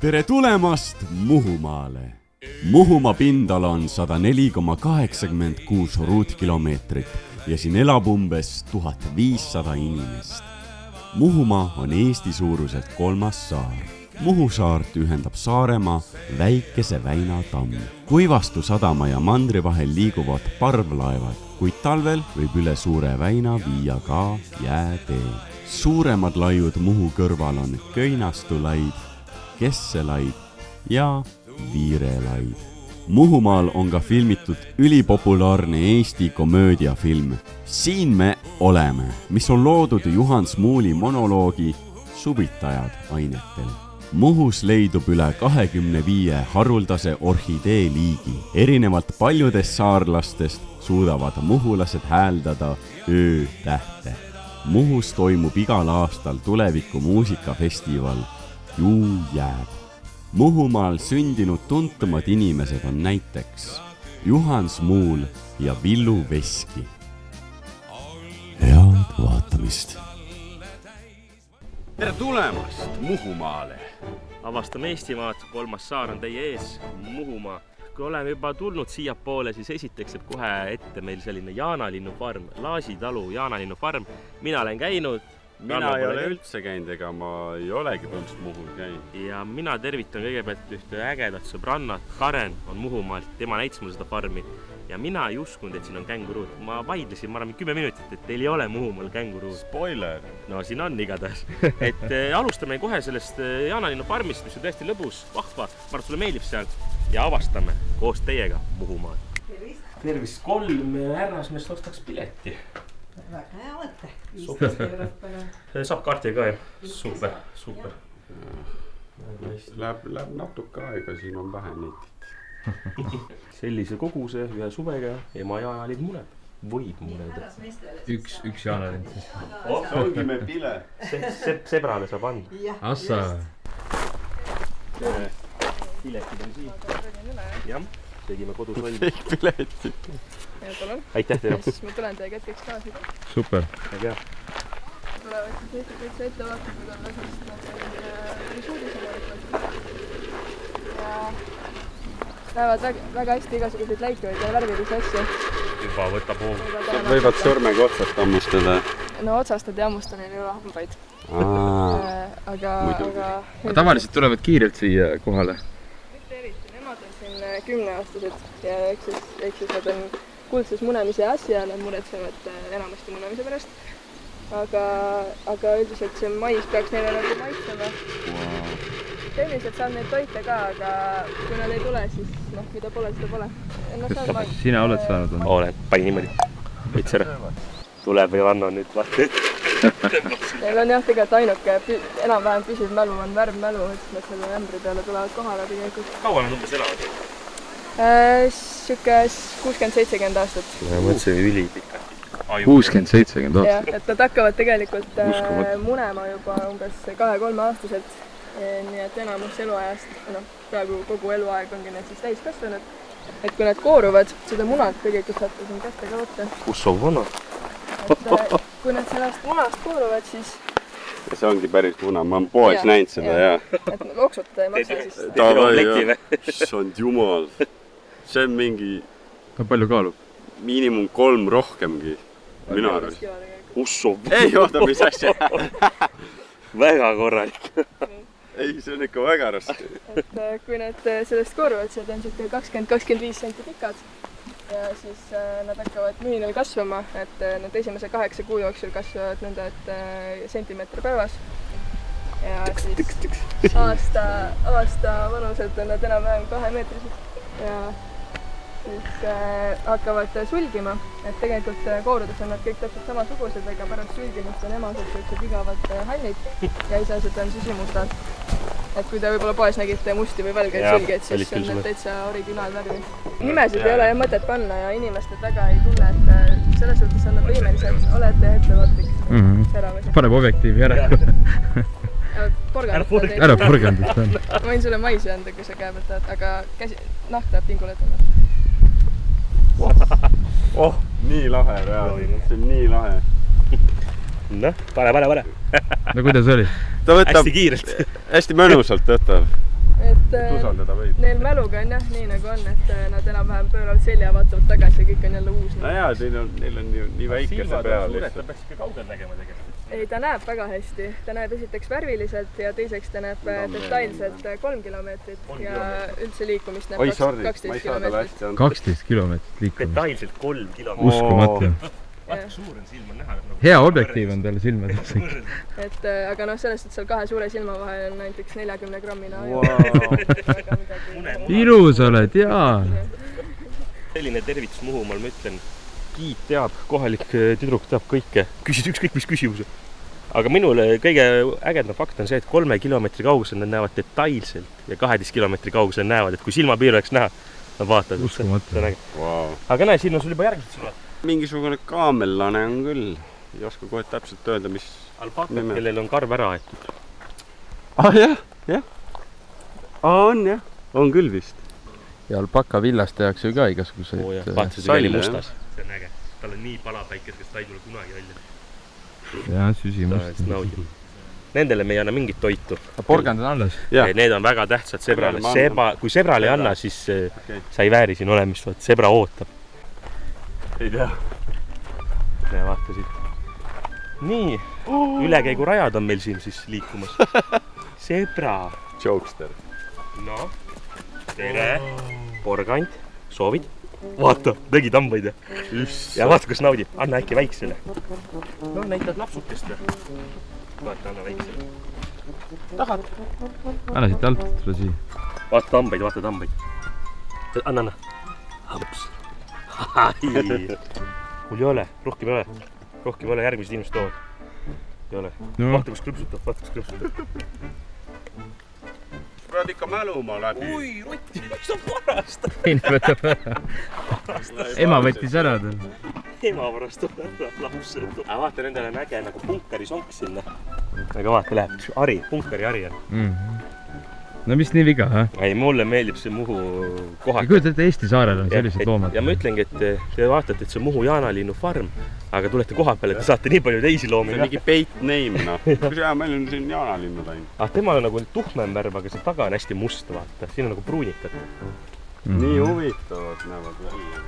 Tere tulemast Muhumaale! Muhumaa pindala on 104,86 ruutkilomeetrit ja siin elab umbes 1500 inimest. Muhumaa on Eesti suuruselt 3. saar. Muhu saart ühendab Saaremaa väikese Väina tamm. Kuivastu sadama ja mandri vahel liiguvad parvlaevad, kuid talvel võib üle Suure Väina viia ka jäätee. Suuremad laiud Muhu kõrval on Köinastulaid, Kesselaid ja Viirelaid. Muhumaal on ka filmitud ülipopulaarne Eesti komöödiafilm Siin me oleme, mis on loodud Juhan Smuuli monoloogi Suvitajad ainetel. Muhus leidub üle 25 haruldase orhidee liigi. Erinevalt paljudest saarlastest suudavad muhulased hääldada öötähte. Muhus toimub igal aastal tuleviku muusikafestival Juu jääb. Muhumaal sündinud tuntumad inimesed on näiteks Juhan Smuul ja Villu Veski. Head vaatamist! Tere tulemast Muhumaale! Avastame Eestimaad, 3. saar on teie ees, Muhumaa. Kui oleme juba tulnud siia poole, siis esiteks jääb kohe ette meil selline Jaanalinnufarm, Laasitalu Jaanalinnufarm. Mina olen käinud. Mina ei ole üldse käinud, ega ma ei olegi põhimõtteliselt Muhul käinud. Ja mina tervitan kõigepealt ühte ägedat sõbrannat. Karen on Muhumaalt, tema näitas mulle seda farmi. Ja mina ei uskunud, et siin on känguruud. Ma vaidlesin, ma arvan 10 minutit, et teil ei ole Muhumaal känguruud. Spoiler! No siin on igatahes. Et alustame kohe sellest Jaanalinnufarmist, mis on tõesti lõbus, vahva. Ma arvan, sulle meeldib seal. Ja avastame koos teiega Muhumaad. Tervist! 3 härrasmeest ostaks pileti. Väga hea mõte. Saab kaarti ka, jah. Super. Läheb natuke aega, siin on vähe netit. Sellise koguse ühe suvega ema jaanalind muneb. Võib muneda. Üks jaanalind siis. See ongi me pile. Sebrale saab anda. Assa. Piletid on siin. Jah, tegime kodus valmis. Piletid. Aitäh teile. Ma tulen teie kätkeks kaasa. Super. Väga hea. Tulevad siis täitsa ettevaatused on asjast suudisele. Ja lähevad väga hästi igasuguseid läikevaid ja värvilisi asju. Juba võtab hoogu. Võivad sõrmega otsast hammustada. No otsast nad ei hammusta, neil ei ole hambaid. Aga tavaliselt tulevad kiirelt siia kohale. Mitte eriti, nemad on siin 10-aastased ja eks siis nad on kuldses munemise asja, nad muretsevad enamasti munemise pärast. Aga üldiselt see mais peaks neile nagu maitsema. Selliselt saab neid toite ka, aga kui nad ei tule, siis mida pole, seda pole. Kas sina oled saanud? Olen, pani niimoodi. Võits ära. Tuleb või anna nüüd vaata. Neil on jah tegelikult ainuke enam-vähem püsiv mälu on värvmälu, et nad selle ämbri peale tulevad kohale tegelikult. Kaua nad umbes elavad? Siuke 60-70 aastat. Ma mõtlesin ülipikalt. 60-70 aastat. Jah, et nad hakkavad tegelikult munema juba umbes 2-3 aastaselt. Nii et enamus eluajast, praegu kogu eluaeg ongi need siis täiskasvanud. Et kui nad kooruvad, seda munad tegelikult saate siin kästega võtta. Kus on vana? Kui nad sellest munast kooruvad, siis... Ja see ongi päris muna, ma olen poes näinud seda, jah. Et loksutada ei maksa siis. Issand jumal. See on mingi... Palju kaalub? Miinimum 3 rohkemgi. Mina arvan. Usso. Ei, oota, mis asja. Väga korralik. Ei, see on ikka väga raske. Et kui nad sellest kooruvad, siis on 20-25 senti pikad. Ja siis nad hakkavad mühinal kasvama, et nad esimese 8 kuu jooksul kasvavad nõnda, et sentimeetri päevas. Ja siis aasta vanused on nad enam-vähem 2 meetrised. Ja siis hakkavad sulgima, et tegelikult koorudes on nad kõik täpselt samasugused, aga pärast sulgimist on emased sellised igavad hallid ja isased on süsimustad. Et kui te võib-olla poes nägite musti või valgeid sulgeid, siis on need täitsa originaalvärvi. Nimesid ei ole mõtet panna ja inimesed väga ei tunne, et selles suhtes on nad võimelised, olete ettevaatliks. Paneb objektiivi ära. Ära porgandust. Ma võin sulle maisi anda, kui sa käe võtad, aga nahk tahab tingule tõmmata. Oh, nii lahe reaalselt, see on nii lahe. Noh, pane. No kuidas oli? Ta võtab hästi kiirelt. Hästi mõnusalt võtab. et usaldada võib. neil mäluga on jah nii nagu on, et nad enam-vähem pööravad selja, vaatavad tagasi ja kõik on jälle uus. No jaa, neil on ju nii väike see peal lihtsalt. Ta peaks ikka kaugel nägema tegelikult. Ei, ta näeb väga hästi. Ta näeb esiteks värviliselt ja teiseks ta näeb detailselt 3 kilomeetrit ja üldse liikumist näeb 12 kilomeetrit. 12 kilomeetrit liikumist. Detailselt 3 kilomeetrit. Uskumatu. Vaata, suur on silm on näha. Hea objektiiv on talle silmades. Et aga noh, sellest, et seal 2 suure silma vahel on näiteks 40 grammina aju. Ilus oled, jaa. Selline tervitus Muhumaal, ma ütlen, Giid teab, kohalik tüdruk teab kõike. Küsid ükskõik mis küsimuse. Aga minule kõige ägedam fakt on see, et 3 kilomeetri kaugusel nad näevad detailselt ja 12 kilomeetri kaugusel näevad, et kui silmapiir oleks näha, nad vaatavad. Uskumatu. Wow. Aga näe, siin on sul juba järgmised sulle. Mingisugune kaamellane on küll. Ei oska kohe täpselt öelda, mis alpakad, kellel on karv ära aetud. Jah. On jah. On küll vist. Ja alpaka villast tehakse ju ka igasuguseid. Vaata, see oli mustas. See on äge. Tal on nii palapäikes, kes ta ei tule kunagi välja. Jaa, süsimust. Nendele me ei anna mingit toitu. Porgand on alles? Need on väga tähtsad sebrale. Kui sebrale ei anna, siis sa ei vääri siin olemist. Sebra ootab. Ei tea. Ja vaata siit. Nii, ülekäigurajad on meil siin siis liikumas. Sebra. Jokester. No, tere. Porgand, soovid? Vaata, tegi tambaid ja. Ja vaata, kus naudib. Anna äkki väiksele. No, näitad lapsukest. Vaata, anna väiksele. Tahad? Anna siit alt, tule siia. Vaata tambaid. Anna. Hamps. Mul ei ole, rohkem ei ole, järgmised inimesed toovad. Ei ole. Vaata, kus krõpsutab. Pead ikka mäluma läbi. Oi, Rotti, mis on varast? Teine võtab ära. Ema võttis ära tal. Ema varast on ära lapsed. Aga vaata, nendel on äge nagu punkari sonk sinna. Aga vaata, läheb punkari hari on. No mis nii viga, hä? Ei, mulle meeldib see Muhu kohak. Kujuta ette, Eesti saarel on sellised loomad. Ja ma ütlengi, et te vaatate, et see Muhu Jaanalinnu farm, aga tulete koha peale, et te saate nii palju teisi loomi. See on mingi peit name, noh. Kus meil on siin Jaanalinnu läinud. Temal on nagu tuhmem värv, aga see taga on hästi must, vaata. Siin on nagu pruunikat. Nii huvitavad näevad välja.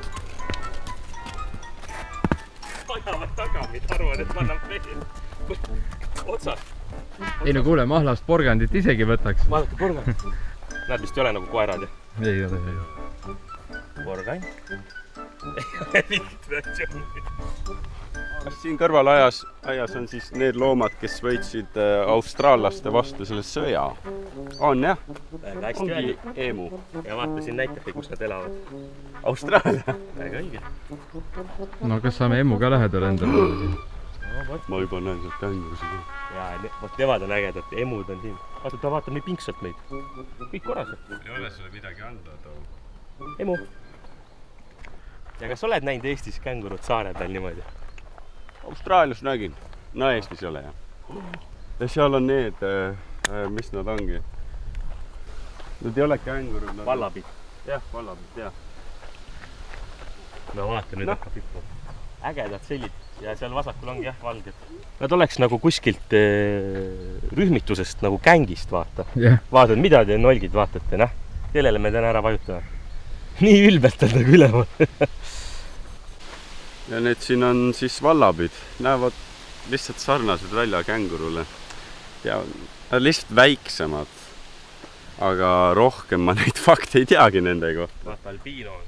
Ajavad taga, mida arvad, et ma annan veel. Otsad. Ei no kuule, mahlast porgandit isegi võtaks. Vaadake, porgand. Nad vist ei ole nagu koerad, jah? Ei ole. Porgand. Ei ole mingit reaktsiooni. Kas siin kõrval aias on siis need loomad, kes võitsid austraallaste vastu selle sõja? On jah? Väga hästi ongi väli. eemu. Ja vaata siin näitabki, kus nad elavad. Austraalia. Väga õige. No kas saame emu ka lähedal endale? Ma juba näen sealt kängurusid. Ja nemad on ägedad, emud on siin. Vaata, ta vaatab nii pingsalt meid. Kõik korrased. Ei ole sulle midagi anda, too. Emu. Ja kas oled näinud Eestis kängurud saare peal niimoodi? Austraalias nägin. No Eestis ei ole, jah. Ja seal on need, mis nad ongi. Nad ei ole kängurud. Vallapid. Jah, vallapid, jah. No vaata, nüüd hakkab hüppama. Ägedad sellid. Ja seal vasakul ongi jah valged. Nad oleks nagu kuskilt rühmitusest nagu kängist, vaata. Vaatad, mida te nolgid vaatate, näh? Kellele me täna ära vajutame? Nii ülbelt on nagu ülemal. Ja need siin on siis vallapid. Näevad lihtsalt sarnased välja kängurule. Ja nad on lihtsalt väiksemad. Aga rohkem ma neid fakte ei teagi nende kohta. Vaata, albiino on.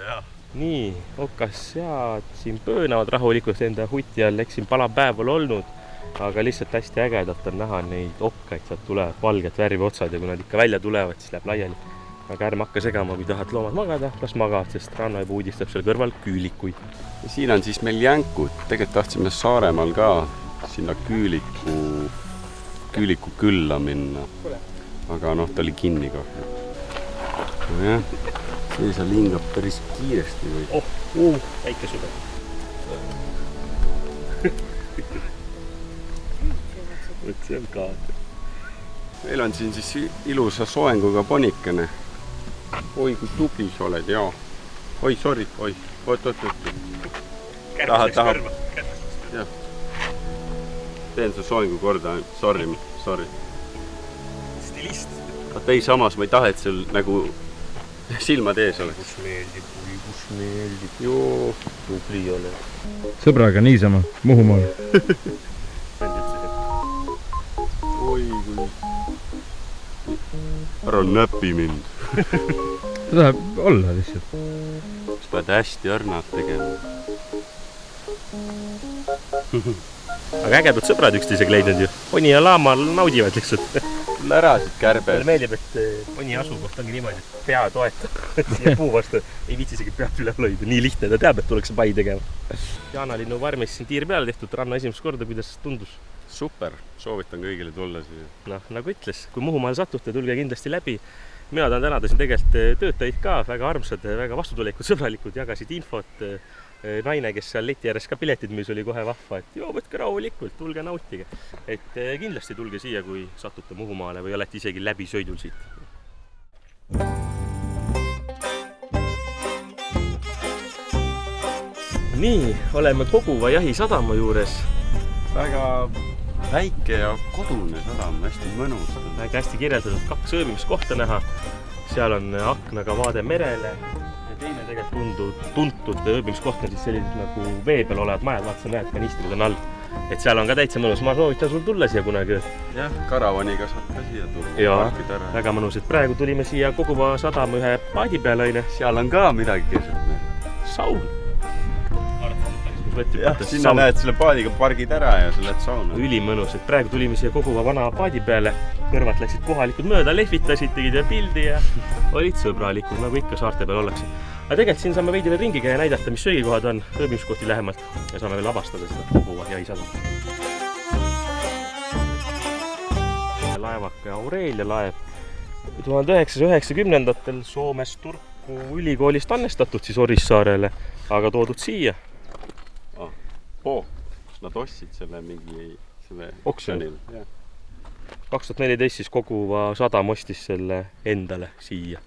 Jah. Nii, okassead siin pöönavad rahulikult enda huti all, eks siin palapäev pole olnud, aga lihtsalt hästi ägedalt on näha neid okkaid, sealt tulevad valged värvi otsad ja kui nad ikka välja tulevad, siis läheb laiali. Aga ärme hakka segama, kui tahad loomad magada, las magavad, sest Rannaebu uudistab seal kõrval küülikuid. Ja siin on siis meil jänkud. Tegelikult tahtsime Saaremaal ka sinna küüliku külla minna. Aga noh, ta oli kinni kahju. Jah. See seal hingab päris kiiresti või? Väike süve. Võt see on kaad. Meil on siin siis ilusa soenguga ponikene. Oi, kui tubli sa oled, jaa. Oi, sorry, oi. Oot. Kärmiseks kõrva. Jah. Teen su soengu korda, sorry. Stilist. Vaata ei, samas ma ei taha, et sul nagu silmad ees oleks. Kus meeldib. Joo, tubli ole. Sõbraga niisama, Muhumaal. Oi kui. Ära näpi mind. Ta tahab olla lihtsalt. Sa pead hästi õrnad tegema. Aga ägedad sõbrad üksteisega leidnud ju. Poni ja laama naudivad lihtsalt. Sulle ära siit kärbed. Mulle meeldib, et poni asukoht ongi niimoodi, et pea toetab siia puu vastu. Ei viitsi isegi peab üle loida. Nii lihtne, ta teab, et tuleks pai tegema. Jaanalinnu farmis siin tiir peale tehtud ranna esimest korda, kuidas tundus? Super, soovitan kõigile tulla siia. Noh, nagu ütles, kui Muhumaal satute, tulge kindlasti läbi. Mina tahan tänada siin tegelikult töötajaid ka, väga armsad, väga vastutulikud, sõbralikud, jagasid infot. Naine, kes seal leti ääres ka piletid müüs, oli kohe vahva, et joo, võtke rahulikult, tulge nautige. Et kindlasti tulge siia, kui satute Muhumaale või olete isegi läbi sõidul siit. Nii, oleme Koguva jahisadama juures. Väga väike ja kodune sadam, hästi mõnus. Väga hästi kirjeldatud 2 ööbimiskohta näha. Seal on aknaga vaade merele. Ja teine tegelikult tuntud ööbimiskoht on siis sellised nagu vee peal olevad majad, vaata sa näed, kanistrid on all. Et seal on ka täitsa mõnus, ma soovitan sul tulla siia kunagi. Jah, karavaniga saab ka siia tulla. Jaa, väga mõnus, et praegu tulime siia Koguva sadama ühe paadi peale aine. Seal on ka midagi keset meil. Saun. Jah, sinna näed selle paadiga pargid ära ja sa lähed sauna. Ülimõnus, et praegu tulime siia Koguva vana paadi peale. Kõrvad läksid kohalikud mööda, lehvitasid, tegid ja pildi ja olid sõbralikud, nagu ikka saarte peal ollakse. Aga tegelikult siin saame veidi veel ringi käia ja näidata, mis söögikohad on ööbimiskohti lähemalt ja saame veel avastada seda Koguva jahisadama. Laevake Aurelia laev 1990-ndatel Soomes Turku ülikoolist annestatud siis Orissaarele, aga toodud siia. Nad ostsid selle mingi oksjonil. 2014 siis Koguva sadam ostis selle endale siia.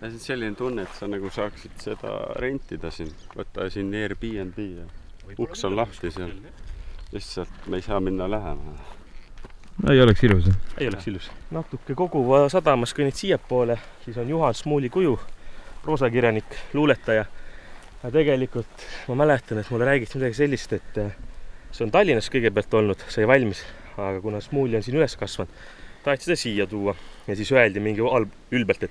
Ja siis selline tunne, et sa nagu saaksid seda rentida siin. Võtta siin Airbnb ja uks on lahti seal. Lihtsalt me ei saa minna lähema. Ei oleks ilus. Ei oleks ilus. Natuke Koguva sadamas kõnnid siiapoole. Siis on Juhan Smuuli kuju, proosakirjanik, luuletaja. Ja tegelikult ma mäletan, et mulle räägiti midagi sellist, et see on Tallinnas kõigepealt olnud, sai valmis, aga kuna Smuuli on siin üles kasvanud, taheti seda siia tuua ja siis öeldi mingi ülbelt, et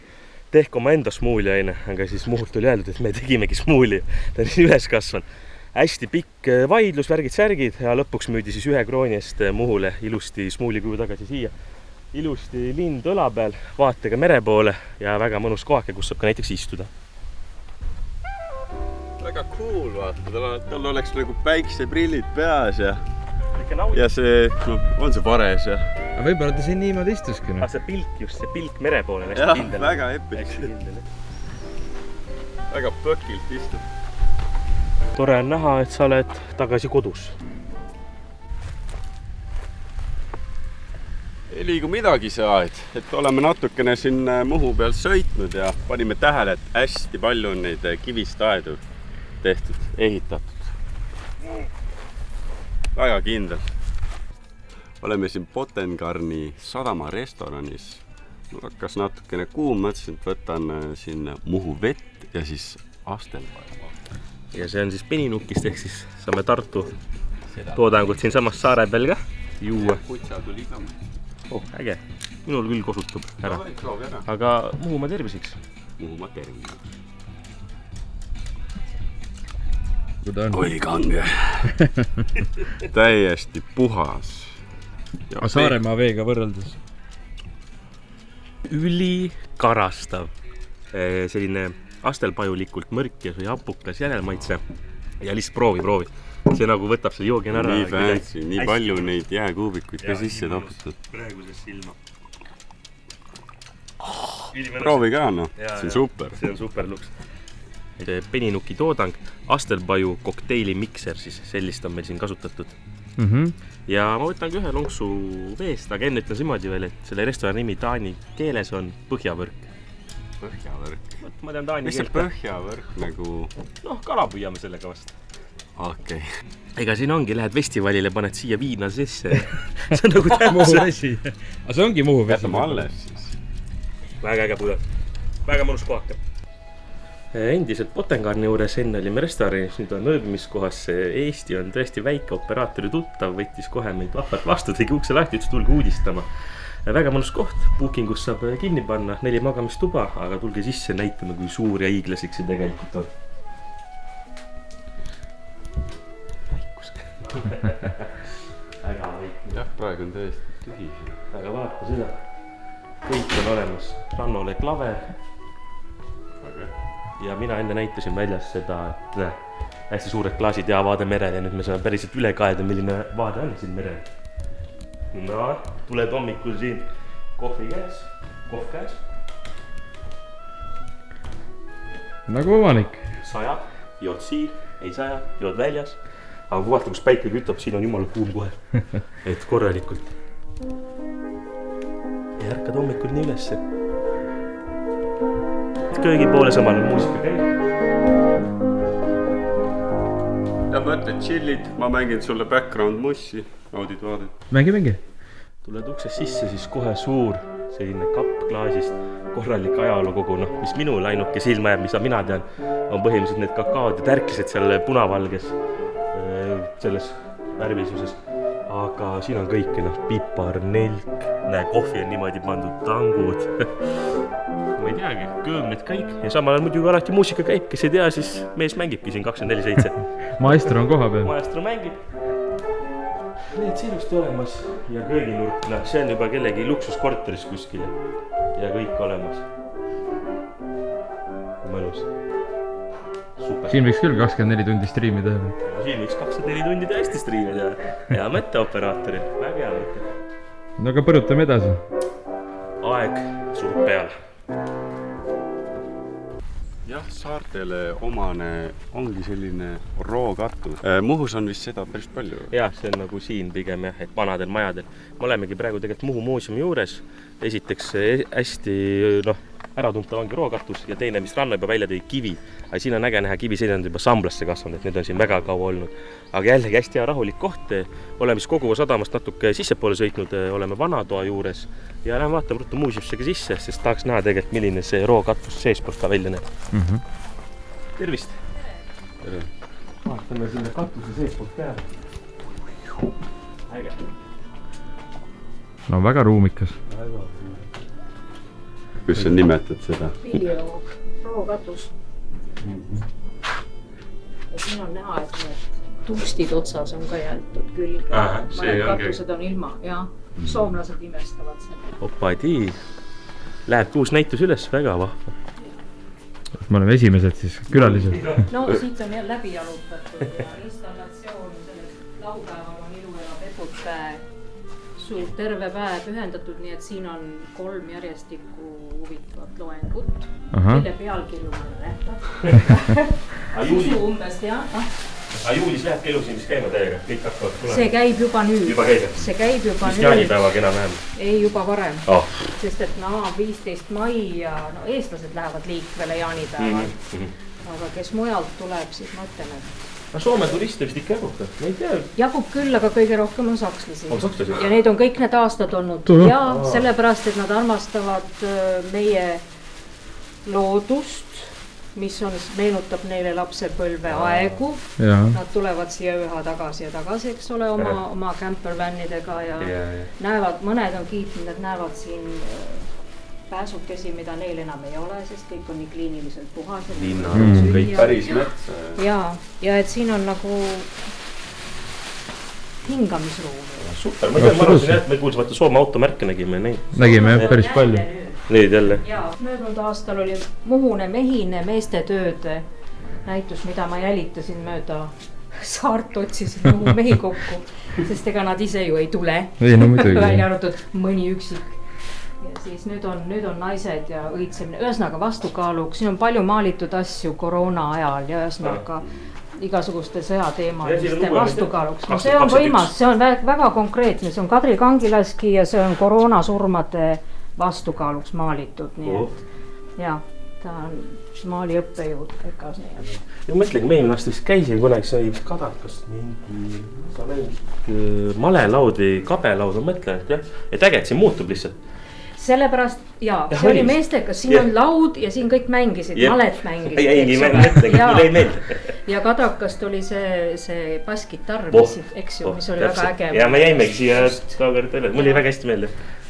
tehke oma enda Smuuli aine, aga siis Muhult oli öeldud, et me tegimegi Smuuli, ta on siin üles kasvanud. Hästi pikk vaidlus, värgid, särgid ja lõpuks müüdi siis 1 krooni eest Muhule ilusti Smuuli kuju tagasi siia. Ilusti lind õla peal, vaatega mere poole ja väga mõnus kohake, kus saab ka näiteks istuda. Väga cool, vaata, tal oleks nagu päikseprillid peas ja see, on see vares ja... Aga võib-olla ta siin niimoodi istuski. Aga see pilk, just see pilk mere poole on hästi kindel. Väga epiks. Väga põkilt istub. Tore on näha, et sa oled tagasi kodus. Ei liigu midagi see aed, et oleme natukene siin Muhu peal sõitnud ja panime tähele, et hästi palju on neid kivist aedu tehtud, ehitatud. Väga kindel. Oleme siin Potengarni sadama restoranis. Hakkas natukene kuum, mõtlesin, et võtan siin Muhu vett ja siis astelpaja. Ja see on siis peninukist, ehk siis saame Tartu toodangut siin samas saare peal ka juua. Kutsa tuli ka. Äge. Minul küll kosutub ära. Aga Muhumaa terviseks. Muhumaa terviseks. Oi kange. Täiesti puhas. Aga Saaremaa veega võrreldes? Üli karastav. Selline astelpajulikult mõrkjas või hapukas järelmaitse. Ja lihtsalt proovi. See nagu võtab selle joogi ära. Nii fancy, nii palju neid jääkuubikuid ka sisse taputud. Praeguses silma. Proovi ka, see on super. See on super luks. Peninuki toodang, astelpaju kokteili mikser, siis sellist on meil siin kasutatud. Ja ma võtangi ühe lonksu veest, aga enne ütlen niimoodi veel, et selle restorani nimi taani keeles on Põhjavõrk. Põhjavõrk? Ma tean taani keelt. Mis see Põhjavõrk nagu? Kala püüame sellega vast. Okei. Ega siin ongi, lähed festivalile, paned siia viina sisse. See on nagu täpselt. Aga see ongi Muhu vesi. Jätame alles siis. väga äge puder, väga mõnus kohake. Endiselt Potengarni juures, enne olime restoranis, nüüd on ööbimiskohas. Eesti on tõesti väike operaatori tuttav, võttis kohe meid vahvalt vastu, tegi ukse lahti, ütles tulge uudistama. Väga mõnus koht, bookingus saab kinni panna, 4 magamistuba, aga tulge sisse, näitame, kui suur ja hiiglaslik see tegelikult on. Vaikus. Väga vaikne. Jah, praegu on tõesti tühi. Aga vaata seda. Kõik on olemas. Rannole klaver. Ja mina enne näitasin väljas seda, et hästi suured klaasid ja vaade merel ja nüüd me saame päriselt üle kaeda, milline vaade on siin merel. No, tuled hommikul siin kohv käes. Nagu omanik. Saja, jood siin, ei saja, jood väljas. Aga kui vaata, kus päike kütab, siin on jumala kuum kohe. Et korralikult. Ja ärkad hommikul nii ülesse. Köögi poole samal on muusika käib. Ja mõtled chillid, ma mängin sulle background mussi, naudid vaadet. Mängi. Tuled uksest sisse, siis kohe suur selline kapp klaasist, korralik ajalookogu, mis minul ainuke silma jääb, mis mina tean, on põhimõtteliselt need kakaod ja tärklised seal punavalges selles värvilisuses. Aga siin on kõike, pipar, nelk, kohvi on niimoodi pandud, tangud. Ma ei teagi, köömned kõik. Ja samal on muidugi alati muusika käib, kes ei tea, siis mees mängibki siin 24/7. Maestro on koha peal. Maestro mängib. Need siilusti olemas ja kööginurk, see on juba kellegi luksuskorteris kuskil ja kõik olemas. Mõnus. Super. Siin võiks küll 24 tundi striimi teha. Siin võiks 24 tundi tõesti striimi teha. Hea mõtte operaatoril, väga hea mõtte. No aga põrutame edasi. Aeg surub peale. Jah, saartele omane ongi selline rookatus. Muhus on vist seda päris palju. Jah, see on nagu siin pigem jah, et vanadel majadel. Me olemegi praegu tegelikult Muhu muuseumi juures. Esiteks hästi äratuntav ongi rookatus ja teine, mis ranna juba välja tõi, kivi. Aga siin on äge näha, kivi selline juba samblasse kasvanud, et need on siin väga kaua olnud. Aga jällegi hästi hea rahulik koht. Oleme siis Koguva sadamast natuke sissepoole sõitnud, oleme Vanatoa juures. Ja lähen vaatame ruttu muuseumissegi sisse, sest tahaks näha tegelikult, milline see rookatus seespoolt välja näeb. Tervist! Tere! Vaatame selle katuse seespoolt peale. Äge! No väga ruumikas. Kus sa nimetad seda? Viljo rookatus. Ja siin on näha, et need tuustid otsas on ka jäetud külge. Mõned katused on ilma, jah. Soomlased imestavad selle. Opadii! Läheb uus näitus üles, väga vahva. Me oleme esimesed siis, külalised. No siit on läbi jalutatud ja installatsioon selleks laupäeval on Iluela Pepute suur terve päev ühendatud, nii et siin on 3 järjestikku huvitavat loengut, mille pealkirju ma nähtab. Sisu umbes, jah. Aga juulis läheb elu siin, mis käima täiega, kõik hakkavad tulema. See käib juba nüüd. Juba käib. See käib juba nüüd. Mis jaanipäevaga enam vähem? Ei, juba varem. Sest et 15 mai ja eestlased lähevad liikvele jaanipäeval. Aga kes mujalt tuleb, siis ma ütlen, et... Soome turiste vist ikka jagub, ma ei tea. Jagub küll, aga kõige rohkem on sakslasi. On sakslasi? Ja need on kõik need aastad olnud. Ja sellepärast, et nad armastavad meie loodust, mis meenutab neile lapsepõlve aegu. Nad tulevad siia üha tagasi ja tagasi, eks ole, oma campervannidega ja näevad, mõned on kiitnud, et näevad siin pääsukesi, mida neil enam ei ole, sest kõik on nii kliiniliselt puhas. Linna, kõik päris metsa. Ja et siin on nagu hingamisruum. Super, ma arvasin, et me kuulsime, Soome automärke nägime neid. Nägime päris palju. Nüüd jälle. Möödunud aastal oli Muhune mehine meestetööde näitus, mida ma jälitasin mööda saart, otsisin Muhu mehi kokku, sest ega nad ise ju ei tule. Ei, no muidugi. Välja arvatud mõni üksik. Ja siis nüüd on naised ja õitsemine. Ühesõnaga vastukaaluks, siin on palju maalitud asju koroona ajal ja ühesõnaga igasuguste sõjateemaliste vastukaaluks. No see on võimas, see on väga konkreetne, see on Kadri Kangilaski ja see on koroonasurmade vastukaaluks maalitud. Ja ta on maali õppejõud Pekas. Ja mõtlengi, me eelmine aasta vist käisin kunagi, sai vist Kadakast mingi malelaud või kabelaud, ma mõtlen, et jah, et äge, et siin muutub lihtsalt. sellepärast, see oli meestega, siin on laud ja siin kõik mängisid, malet mängisid. Ja Kadakast oli see basskitarr, eks ju, mis oli väga äge. Ja me jäimegi siia tookord üle, mul oli väga hästi meelde,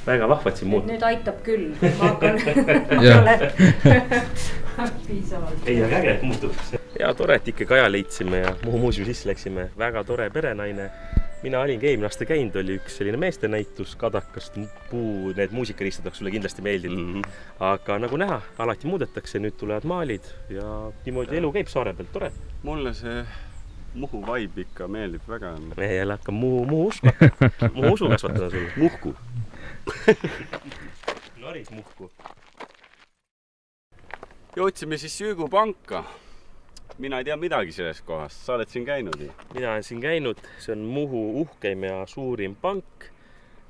väga vahvad siin muud. Nüüd aitab küll, ma hakkan piisavalt. Ei, aga äge, et muutub. Ja tore, et ikka Kaja leidsime ja Muhu muuseumi sisse läksime, väga tore perenaine. Mina olingi eelmine aasta käinud, oli üks selline meestenäitus Kadakast, need muusikariistad oleks sulle kindlasti meeldinud. Aga nagu näha, alati muudetakse, nüüd tulevad maalid ja niimoodi elu käib saare pealt, tore. Mulle see Muhu vibe ikka meeldib väga. Me jälle hakka Muhu usu kasvatada sulle. Muhku. Norid Muhku. Jõudsime siis Jüügu panka. Mina ei tea midagi sellest kohast, sa oled siin käinud? Mina olen siin käinud, see on Muhu uhkeim ja suurim pank.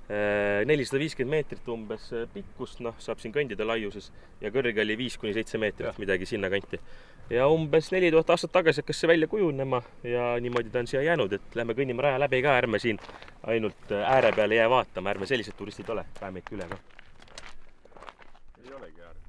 450 meetrit umbes pikkust, saab siin kõndida laiuses ja kõrge oli 5-7 meetrit, midagi sinna kanti. Ja umbes 4000 aastat tagasi hakkas see välja kujunema ja niimoodi ta on siia jäänud, et lähme kõnnime raja läbi ka, ärme siin ainult ääre peale jää vaatama, ärme sellised turistid ole, läheme ikka üle ka. Ei olegi ääre.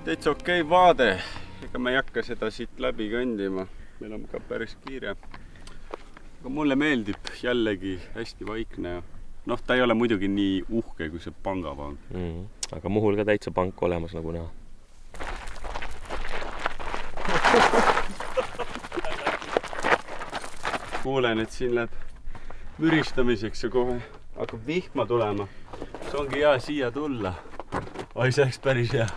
Täitsa okei vaade, ega me ei hakka seda siit läbi kõndima, meil on ka päris kiire. Aga mulle meeldib jällegi hästi vaikne ja ta ei ole muidugi nii uhke kui see pangapank. Aga Muhul ka täitsa pank olemas nagu näha. Kuulen, et siin läheb müristamiseks ja kohe hakkab vihma tulema. See ongi hea siia tulla. Oi, see oleks päris hea.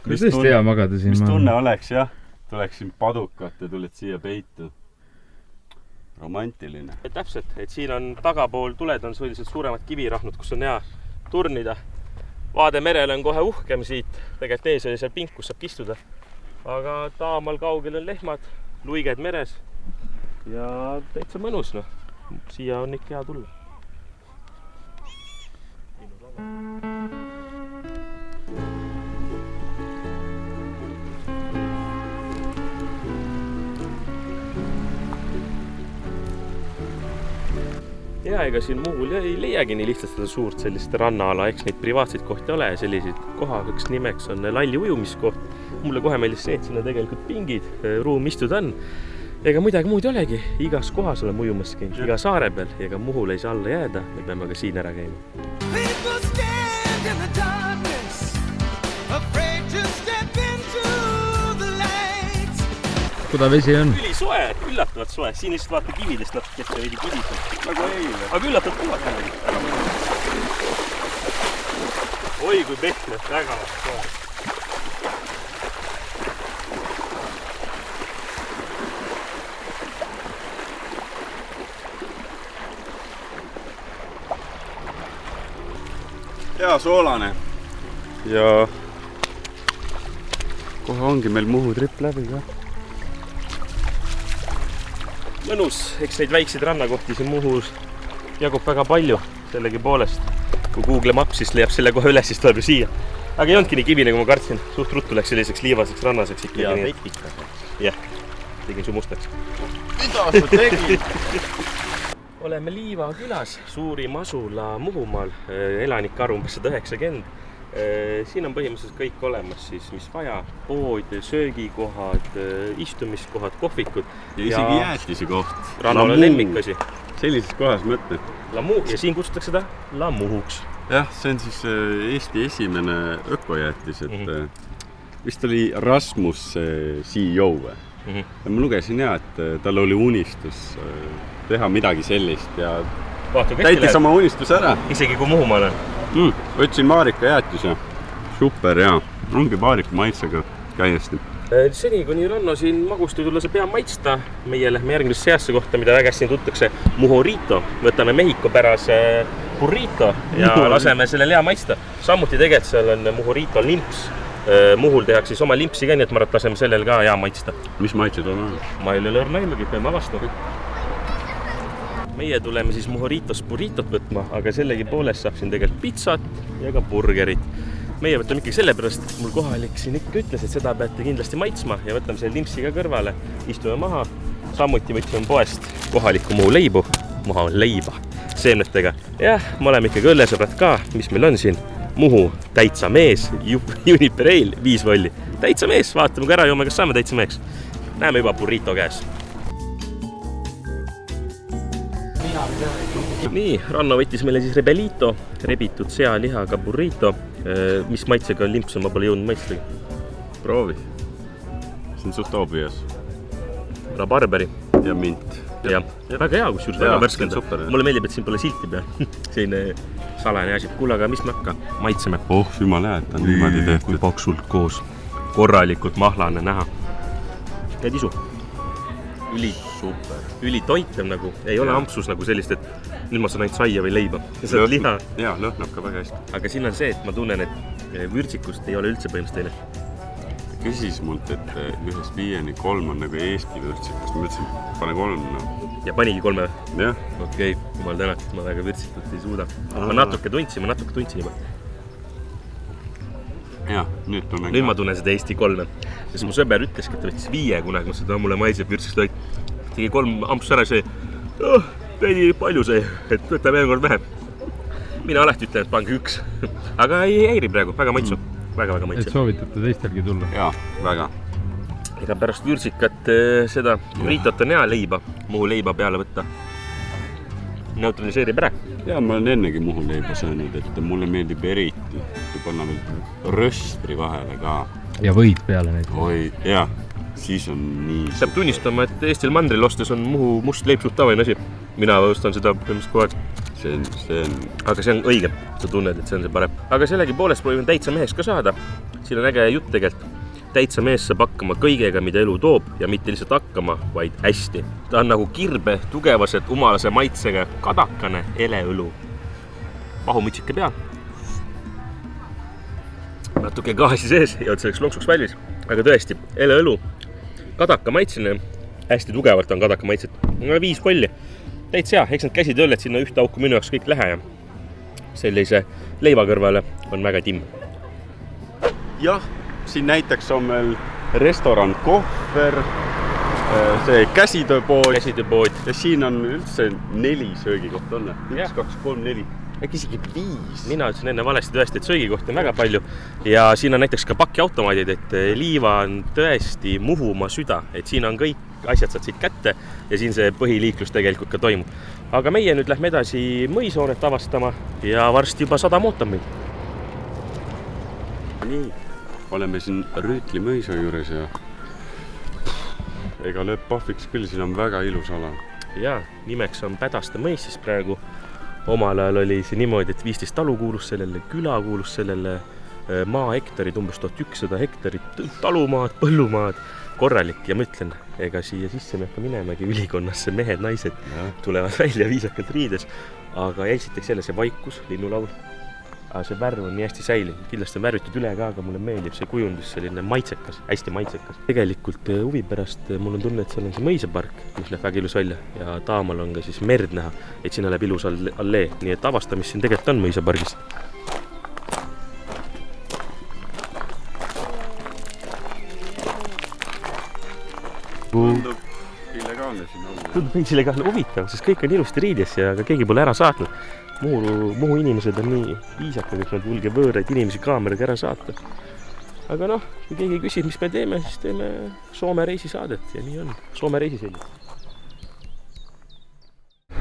Mis tõesti hea magada siin? Mis tunne oleks, jah? Tuleksin padukat ja tuled siia peitu. Romantiline. Täpselt, et siin on tagapool tuled on sellised suuremad kivirahnud, kus on hea turnida. Vaade merele on kohe uhkem siit. Tegelikult ees oli seal pink, kus saab kistuda. Aga taamal kaugel on lehmad, luiged meres ja täitsa mõnus. Siia on ikka hea tulla. Ja ega siin Muhul ei leiagi nii lihtsalt seda suurt sellist rannaala, eks neid privaatseid kohti ole. Selliseid kohaks nimeks on Lalli ujumiskoht. Mulle kohe meeldis see, et sinna tegelikult pingid, ruum istuda on. Ega midagi muud ei olegi. Igas kohas oleme ujumas käinud, iga saare peal. Ega Muhul ei saa alla jääda, me peame ka siin ära käima. Kuda vesi on? Üli soe, üllatavad soe. Siin lihtsalt vaata kividest natuke ette veidi kidised. Nagu eile. Aga üllatavad kuvat. Oi, kui pehme, väga soe. Hea soolane. Ja kohe ongi meil Muhu trip läbi ka. Mõnus, eks neid väikseid rannakohti siin Muhus jagub väga palju sellegi poolest. Kui Google Maps siis leiab selle kohe üles, siis tuleb ju siia. Aga ei ondki nii kivine, kui ma kartsin. Suht ruttu läks selliseks liivaseks rannaseks ikkagi. Ja vetikaseks. Jah, tegin su mustaks. Mida sa tegid? Oleme Liiva külas, suurim asula Muhumaal, elanike arv umbes 190. Siin on põhimõtteliselt kõik olemas, siis mis vaja, pood, söögikohad, istumiskohad, kohvikud. Ja isegi jäätisi koht. Rannal on lemmikasi. Sellises kohas mõtled. Ja siin kutsutakse seda La Muhuks. Jah, see on siis Eesti esimene ökojäätis, et vist oli Rasmus CEO või? Ja ma lugesin et tal oli unistus teha midagi sellist ja täitis oma unistuse ära. Isegi kui Muhumaal on. Võtsin Maarika jäätise. Super, jaa. Ongi Maarika maitsega täiesti. Seni, kuni Ranno siin magustu tulla, see pea maitsta. Meie lähme järgmisse seasse kohta, mida väga siin tuntakse Mojito. Võtame Mehhiko pärase burrito ja laseme selle lea maitsta. Samuti tegelikult seal on Mojito limps. Muhul tehakse siis oma limpsi ka, nii et ma laseme sellel ka hea maitsta. Mis maitsed on? Ma ei ole lõrna ilmagi, peame avastama. Meie tuleme siis Mojitos burritot võtma, aga sellegi poolest saab siin tegelikult pizzat ja ka burgerit. Meie võtame ikkagi sellepärast, mul kohalik siin ikka ütles, et seda peate kindlasti maitsma ja võtame selle limpsi ka kõrvale, istume maha. Samuti võtsime poest kohaliku Muhu leibu, maha leiba seemnetega. Jah, me oleme ikkagi õllesõbrad ka, mis meil on siin. Muhu täitsa mees, Juniper Ale, 5 volli. Täitsa mees, vaatame ka ära joome, kas saame täitsa meheks. Näeme juba burrito käes. Nii, Ranno võttis meile siis rebelito, rebitud sealihaga burrito. Mis maitsega limps on, ma pole jõudnud maitsega. Proovi. See on suht obvious. Rabarberi. Ja mint. Ja, väga hea, kus juures väga värskenda. Mulle meeldib, et siin pole silti peal. Selline salane asi. Kuule, aga mis me hakka? Maitseme. Jumala hea, et on niimoodi tehtud. Kui paksult koos. Korralikult mahlane näha. Ja tisu. Üli toitev nagu. Ei ole ampsus nagu sellist, et nüüd ma saan ainult saia või leiba. Ja liha. Jaa, lõhnab ka väga hästi. Aga siin on see, et ma tunnen, et vürtsikust ei ole üldse põhimõtteliselt teile. Küsis mult, et 1-5-3 on nagu Eesti vürtsikus. Ma ütlesin, pane 3. Ja panigi 3? Jah. Okei, jumal tänak, et ma väga vürtsitult ei suuda. Ma natuke tundsin juba. Jah, nüüd tunnen Nüüd ma tunnen seda Eesti 3. Sest mu sõber ütleski, et ta võttis 5 kunagi, ma seda mulle maiseb vürtsiks toit. Tegi 3 ampsus ära see, veidi palju see, et võtame kord vähem. Mina alati ütlen, et pange 1. Aga ei häiri praegu, väga maitsu. Väga maitsu. Et soovitate teistelgi tulla? Jaa, väga. Ega pärast vürtsikat seda burritot on hea leiba, Muhu leiba peale võtta. Neutraliseerib ära. Jaa, ma olen ennegi Muhu leiba söönud, et mulle meeldib eriti. Kui panna veel röstri vahele ka. Ja võid peale neid. Oi, jaa, siis on nii... Saab tunnistama, et Eestil mandril ostes on Muhu must leib suht tavaline asi. Mina ostan seda põhimõtteliselt kogu aeg. Aga see on õige, sa tunned, et see on see parem. Aga sellegi poolest proovin täitsa meheks ka saada. Siin on äge jutt tegelikult. Täitsa mees saab hakkama kõigega, mida elu toob ja mitte lihtsalt hakkama, vaid hästi. Ta on nagu kirbe, tugevaselt umalase maitsega, kadakane, eleõlu. Pahumütsike peal. Natuke gaasi sees ja selleks lonksuks valmis. Aga tõesti, eleõlu, kadaka maitsene, hästi tugevalt on kadaka maitset. 5 kolli. Täitsa hea, eks need käsitöölled sinna ühte auku minu jaoks kõik lähe ja sellise leiva kõrvale on väga timm. Jah, siin näiteks on meil restoran Kohver, see käsitööpood ja siin on üldse 4 söögikohta on. 1, 2, 3, 4. Äkki isegi 5. Mina ütlesin enne valesti tõesti, et söögikohti on väga palju ja siin on näiteks ka pakiautomaadid, et liiva on tõesti Muhumaa süda, et siin on kõik asjad saad siit kätte ja siin see põhiliiklus tegelikult ka toimub. Aga meie nüüd lähme edasi mõishoonet avastama ja varsti juba 100 mootab meid. Nii, oleme siin Rüütli mõisa juures ja ega lööb pahviks küll, siin on väga ilus ala. Jaa, nimeks on Pädaste mõis siis praegu. Omal ajal oli see niimoodi, et 15 talu kuulus sellele, küla kuulus sellele, maa hektarid, umbes 1100 hektarit, talumaad, põllumaad, korralik ja ma ütlen, ega siia sisse me hakka minemegi ülikonnasse, mehed, naised tulevad välja viisakalt riides, aga esiteks jälle see vaikus, linnulaul, aga see värv on nii hästi säilinud, kindlasti on värvitud üle ka, aga mulle meeldib see kujundus, selline maitsekas, hästi maitsekas. Tegelikult huvi pärast mul on tunne, et seal on see mõisapark, mis läheb väga ilus välja ja taamal on ka siis merd näha, et sinna läheb ilus allee, nii et avastamist siin tegelikult on mõisapargis. Tundub illegaalne siin olla. Tundub veits illegaalne, huvitav, sest kõik on ilusti riides ja keegi pole ära saatnud. Muhu inimesed on nii viisakad, et nad julge võõraid inimesi kaameraga ära saata. Aga noh, kui keegi küsib, mis me teeme, siis teeme Soome reisisaadet ja nii on. Soome reisisaadet.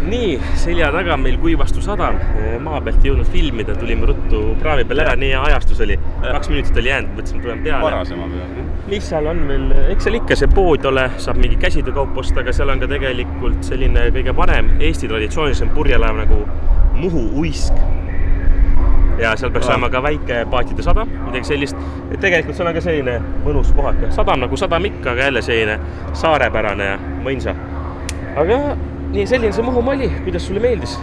nii, selja taga meil Kuivastu sadam, maa pealt ei jõudnud filmida, tulime ruttu praami peal ära, nii hea ajastus oli, 2 minutit oli jäänud, mõtlesime, tuleme peale. Varasema peale. Mis seal on veel, eks seal ikka see pood ole, saab mingi käsitöökaup osta, aga seal on ka tegelikult selline kõige vanem Eesti traditsioonilisem purjelaev nagu Muhu uisk. Ja seal peaks olema ka väike paatide sadam, midagi sellist. Et tegelikult seal on ka selline mõnus kohak. Sadam nagu sadam ikka, aga jälle selline saarepärane ja mõinsa. Aga nii selline see Muhumaa oli, kuidas sulle meeldis?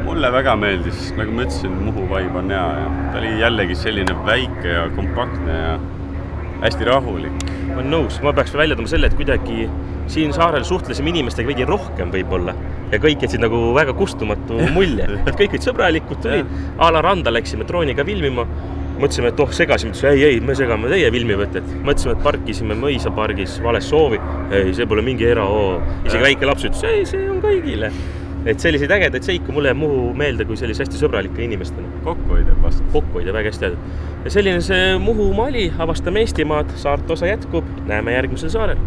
Mulle väga meeldis, nagu ma ütlesin, Muhu vibe on hea ja ta oli jällegi selline väike ja kompaktne ja hästi rahulik. Ma olen nõus, ma peaks välja tooma selle, et kuidagi siin saarel suhtlesime inimestega veidi rohkem võib-olla ja kõik jätsid nagu väga kustumatu mulje, et kõik olid sõbralikud, tuli a la randa läksime drooniga filmima, mõtlesime, et segasime, ei, me segame teie filmivõtted. Mõtlesime, et parkisime Mõisapargis vales soovi. Ei, see pole mingi eraoo. Isegi väike laps ütles, ei, see on kõigile. Et selliseid ägedaid seiku mulle Muhu meelde kui sellise hästi sõbralike inimestena. Kokkuhoide vast. Kokkuhoide, väga hästi teadnud. Ja selline see Muhumaa oli, avastame Eestimaad, saarte osa jätkub, näeme järgmisel saarel.